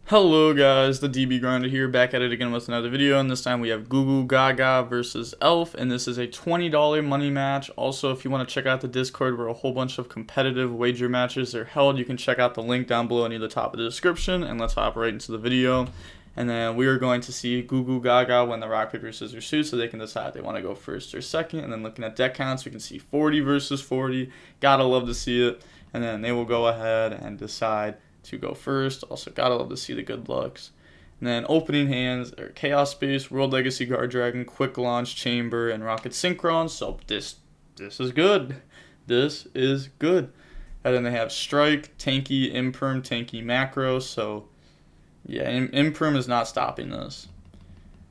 Hello guys, the DB Grinder here, back at it again with another video, and this time we have Goo Goo Gaga versus Elf, and this is a $20 money match. Also, if you want to check out the Discord where a whole bunch of competitive wager matches are held, you can check out the link down below near the top of the description, and let's hop right into the video. And then we are going to see Goo Goo Gaga win the rock, paper, scissors, shoot, so they can decide if they want to go first or second. And then looking at deck counts, we can see 40 versus 40, gotta love to see it. And then they will go ahead and decide to go first. Also, gotta love to see the good lucks. And then opening hands are Chaos Space, World Legacy Guard Dragon, Quick Launch, Chamber, and Rocket Synchron. So this is good. This is good. And then they have Strike, Tanky, Imperm, Tanky, Macro. So yeah, Imperm is not stopping this.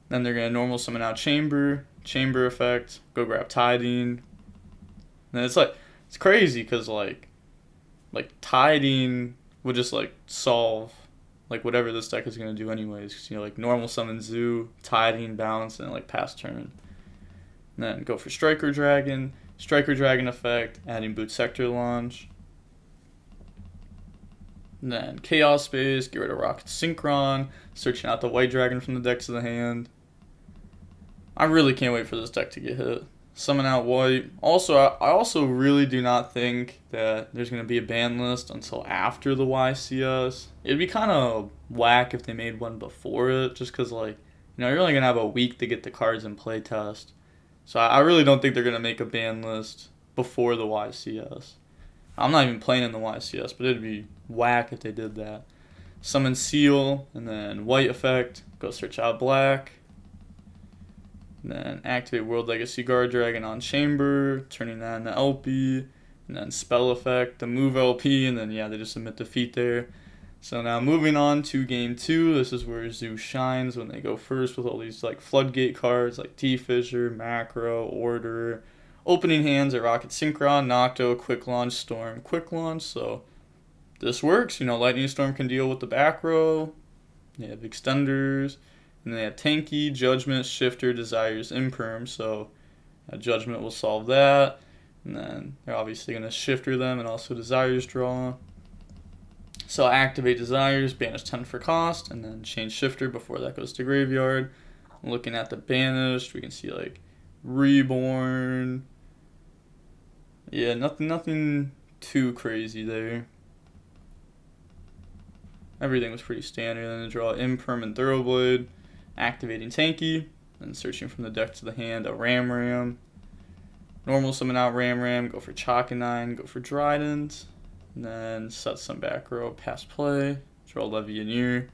Then they're gonna normal summon out Chamber, Chamber effect, go grab Tiding. And it's crazy because like Tiding would just like solve like whatever this deck is gonna do anyways. Cause, you know, like normal summon Zoo, Tiding, bounce, and like pass turn. And then go for Striker Dragon effect, adding Boot Sector Launch. And then Chaos Space, get rid of Rocket Synchron, searching out the White Dragon from the deck to the hand. I really can't wait for this deck to get hit. Summon out White. Also, I also really do not think that there's going to be a ban list until after the YCS. It'd be kind of whack if they made one before it, just because, like, you know, you're only going to have a week to get the cards in playtest. So I really don't think they're going to make a ban list before the YCS. I'm not even playing in the YCS, but it'd be whack if they did that. Summon Seal, and then White effect, go search out Black. Then activate World Legacy Guard Dragon on Chamber, turning that into LP, and then spell effect, the move LP, and then yeah, they just submit defeat there. So now moving on to game 2, this is where Zoo shines when they go first with all these like floodgate cards like T-Fisher, Macro, Order. Opening hands are Rocket Synchron, Nocto, Quick Launch, Storm, Quick Launch. So this works, you know, Lightning Storm can deal with the back row. They have extenders. And they have Tanky, Judgment, Shifter, Desires, Imperm, so Judgment will solve that. And then they're obviously going to Shifter them and also Desires draw. So activate Desires, banish 10 for cost, and then change Shifter before that goes to Graveyard. Looking at the banished, we can see like Reborn. Yeah, nothing too crazy there. Everything was pretty standard. Then they draw Imperm and Thoroughblade. Activating Tanky, and searching from the deck to the hand, a Ram. Normal summon out Ram, go for Chakanine, go for Drident, and then set some back row, pass play, draw Levianeer,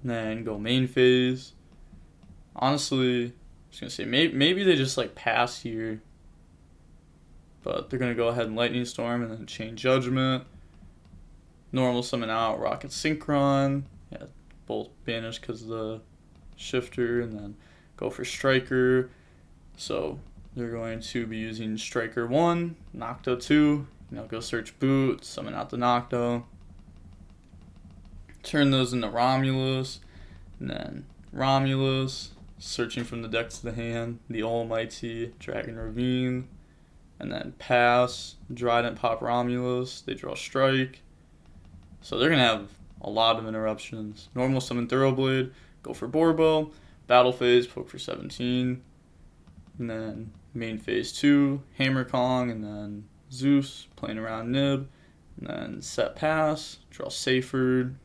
and then go main phase. Honestly, I was going to say, maybe they just like pass here, but they're going to go ahead and Lightning Storm and then chain Judgment. Normal summon out Rocket Synchron, yeah, both banished because of the Shifter, and then go for Striker. So they're going to be using Striker 1, Nocto 2, you know, go search Boot, summon out the Nocto, turn those into Romulus, and then Romulus, searching from the deck to the hand, the Almighty Dragon Ravine, and then pass, Drident pop Romulus, they draw Strike. So they're going to have a lot of interruptions. Normal summon Thoroughblade, go for Borbo, battle phase, poke for 17, and then main phase 2, Hammer Kong, and then Zeus, playing around Nib, and then set pass, draw Seyford,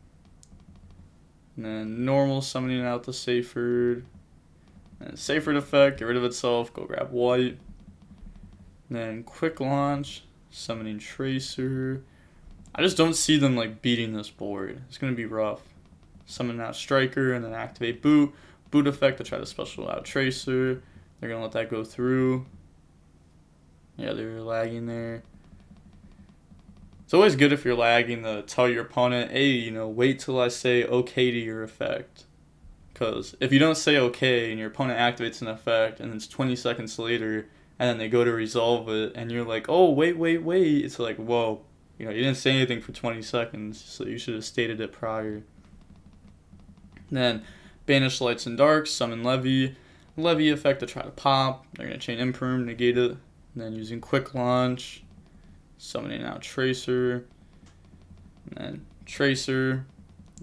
and then normal summoning out the Seyford, and Seyford effect, get rid of itself, go grab White, and then quick launch, summoning Tracer. I just don't see them like beating this board. It's going to be rough. Summon out Striker and then activate Boot. Boot effect to try to special out Tracer. They're going to let that go through. Yeah, they were lagging there. It's always good if you're lagging to tell your opponent, hey, you know, wait till I say okay to your effect. Because if you don't say okay and your opponent activates an effect and it's 20 seconds later and then they go to resolve it and you're like, oh, wait. It's like, whoa, you know, you didn't say anything for 20 seconds, so you should have stated it prior. Then banish Lights and Darks, summon Levy effect to try to pop. They're going to chain Imperm, negate it. And then using Quick Launch, summoning out Tracer. And then Tracer,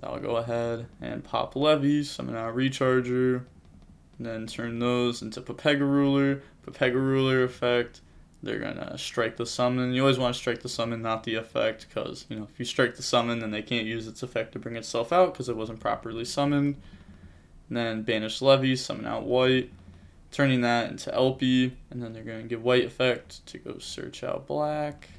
I'll go ahead and pop levies, summon out recharger, and then turn those into Pepega Ruler effect. They're gonna strike the summon. You always want to strike the summon, not the effect, because if you strike the summon, then they can't use its effect to bring itself out because it wasn't properly summoned. And then banish levies, summon out white, turning that into LP, and then they're gonna give white effect to go search out black.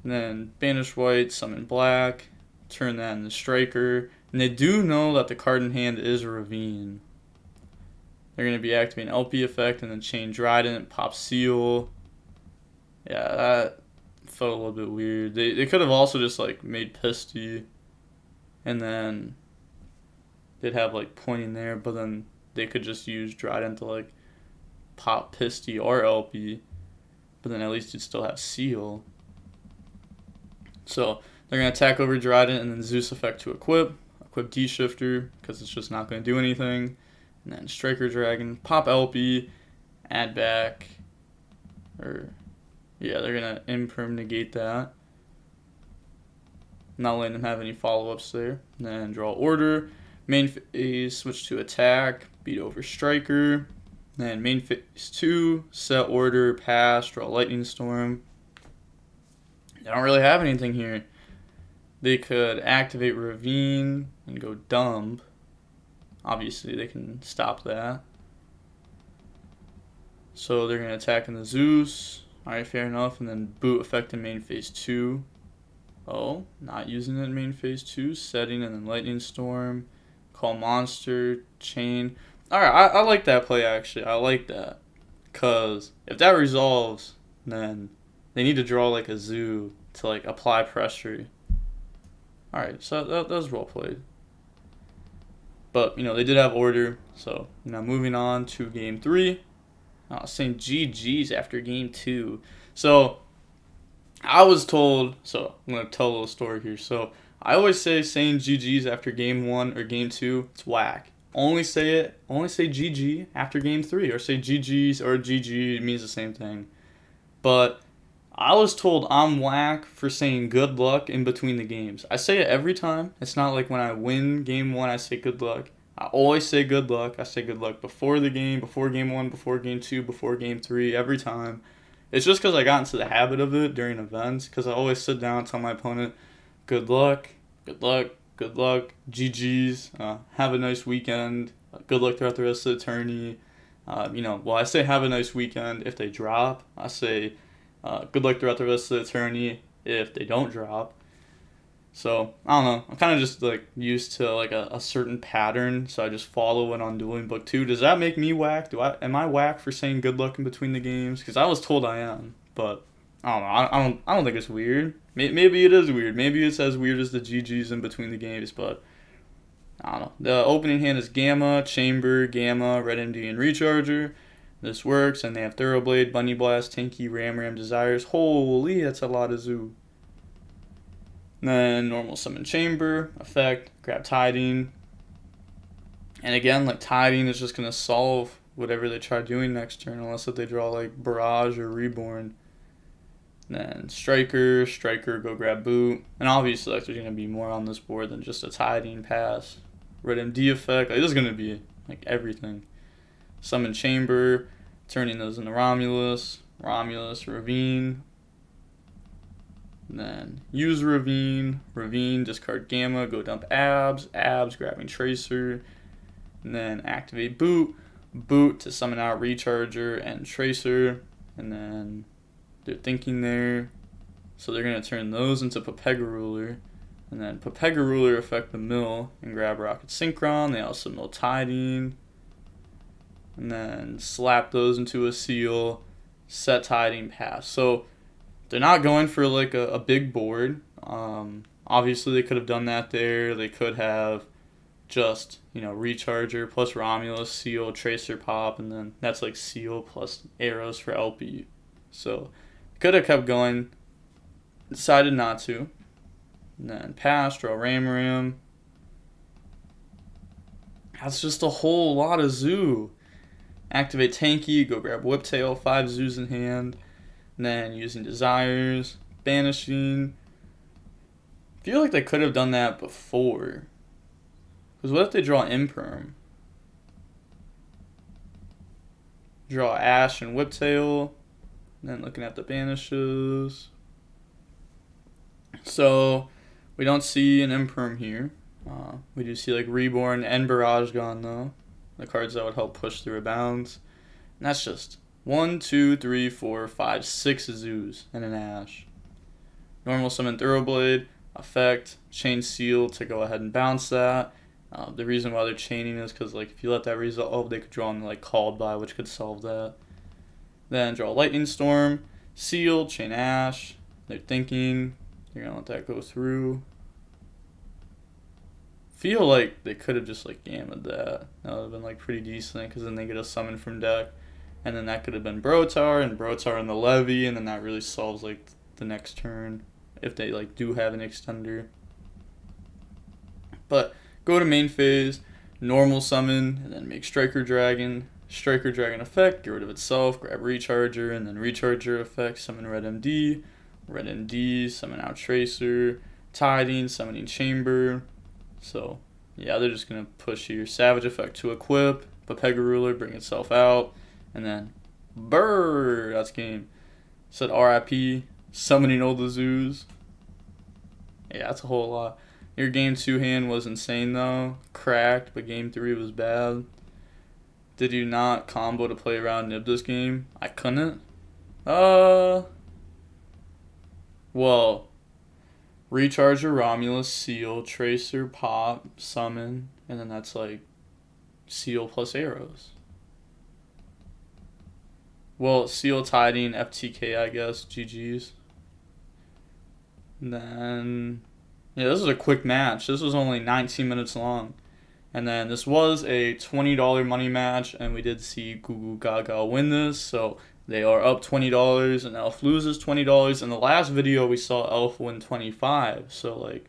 And then banish white, summon black, turn that into striker. And they do know that the card in hand is Ravine. They're going to be activating LP effect and then chain Dryden, pop seal. Yeah, that felt a little bit weird. They could have also just made Pisty and then they'd have pointing there, but then they could just use Dryden to pop Pisty or LP, but then at least you'd still have seal. So they're going to attack over Dryden and then Zeus effect to equip D-Shifter because it's just not going to do anything. And then Striker Dragon, pop LP, add back. They're going to imperm negate that. Not letting them have any follow-ups there. And then draw order. Main phase, switch to attack, beat over Striker. Then main phase 2, set order, pass, draw Lightning Storm. They don't really have anything here. They could activate Ravine and go dumb. Obviously, they can stop that. So they're going to attack in the Zeus. Alright, fair enough. And then boot effect in main phase 2. Oh, not using it in main phase 2. Setting and then Lightning Storm. Call monster. Chain. Alright, I like that play actually. I like that. Because if that resolves, then they need to draw a zoo to apply pressure. Alright, so that was well played. But, they did have order. So, now moving on to game 3. Saying GG's after game 2. So, I was told, so I'm going to tell a little story here. So, I always say saying GG's after game 1 or game 2, it's whack. Only say GG after game 3, or say GG's or GG, it means the same thing. But I was told I'm whack for saying good luck in between the games. I say it every time. It's not like when I win game 1, I say good luck. I always say good luck. I say good luck before the game, before game 1, before game 2, before game 3, every time. It's just because I got into the habit of it during events, because I always sit down and tell my opponent, good luck, good luck, good luck, GG's, have a nice weekend, good luck throughout the rest of the tourney. I say have a nice weekend if they drop. I say good luck throughout the rest of the tourney if they don't drop. So, I don't know. I'm kind of just used to a certain pattern, so I just follow it on DuelingBook too. Does that make me whack? Am I whack for saying good luck in between the games? Because I was told I am, but I don't know. I don't think it's weird. Maybe it is weird. Maybe it's as weird as the GGs in between the games, but I don't know. The opening hand is Gamma, Chamber, Gamma, Red MD, and Recharger. This works, and they have Thoroughblade, Bunny Blast, Tanky, Ram, Desires. Holy, that's a lot of zoo. Then normal summon Chamber, effect, grab Tiding. And again, Tiding is just going to solve whatever they try doing next turn, unless if they draw Barrage or Reborn. Then Striker, go grab Boot. And obviously there's going to be more on this board than just a Tiding pass. Red MD effect, this is going to be everything. Summon Chamber, turning those into Romulus, Ravine. And then use Ravine, discard Gamma, go dump Abs, grabbing Tracer. And then activate Boot to summon out Recharger and Tracer. And then they're thinking there. So they're going to turn those into Pepega Ruler. And then Pepega Ruler affect the mill and grab Rocket Synchron. They also mill Tiding. And then slap those into a seal, set Tiding, pass. So they're not going for a big board. Obviously they could have done that there. They could have just, Recharger plus Romulus, seal, Tracer pop, and then that's seal plus arrows for LP. So could have kept going. Decided not to. And then pass, draw Ram. That's just a whole lot of zoo. Activate Tanky, go grab Whiptail, 5 zoos in hand. And then using Desires, banishing, I feel like they could have done that before. Because what if they draw Imperm? Draw Ash and Whiptail. Then looking at the banishes. So, we don't see an Imperm here. We do see like Reborn and Barrage Gone though. The cards that would help push through a bounds. And that's just 1, 2, 3, 4, 5, 6 zoos and an Ash. Normal summon Thoroughblade, effect, chain seal to go ahead and bounce that. The reason why they're chaining is because like if you let that resolve, they could draw on like Called By, which could solve that. Then draw Lightning Storm, seal, chain Ash. They're thinking they're gonna let that go through. Feel like they could have just like gammed that. That would have been like pretty decent because then they get a summon from deck, and then that could have been Brotar and Brotar and the Levy, and then that really solves like the next turn if they like do have an extender. But go to main phase, normal summon, and then make Striker Dragon effect, get rid of itself, grab Recharger, and then Recharger effect, summon Red MD, summon out Tracer, Tiding, summoning Chamber. So yeah, they're just gonna push here. Savage effect to equip, Pepega Ruler, bring itself out, and then brrr, that's game. Said RIP, summoning all the zoos. Yeah, that's a whole lot. Your game 2 hand was insane though. Cracked, but game 3 was bad. Did you not combo to play around Nib this game? I couldn't. Well, Recharger, Romulus, Seal, Tracer, Pop, Summon, and then that's like Seal plus arrows. Well, Seal, Tiding, FTK, I guess, GG's. And then, yeah, this was a quick match. This was only 19 minutes long. And then this was a $20 money match, and we did see Goo Goo Gaga win this, so they are up $20, and Elf loses $20. In the last video, we saw Elf win $25, so like,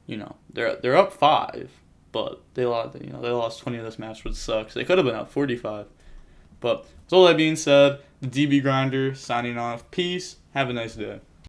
you know, they're up 5, but they lost 20 of this match, which sucks. They could have been up 45. But with all that being said, the DB Grinder signing off. Peace. Have a nice day.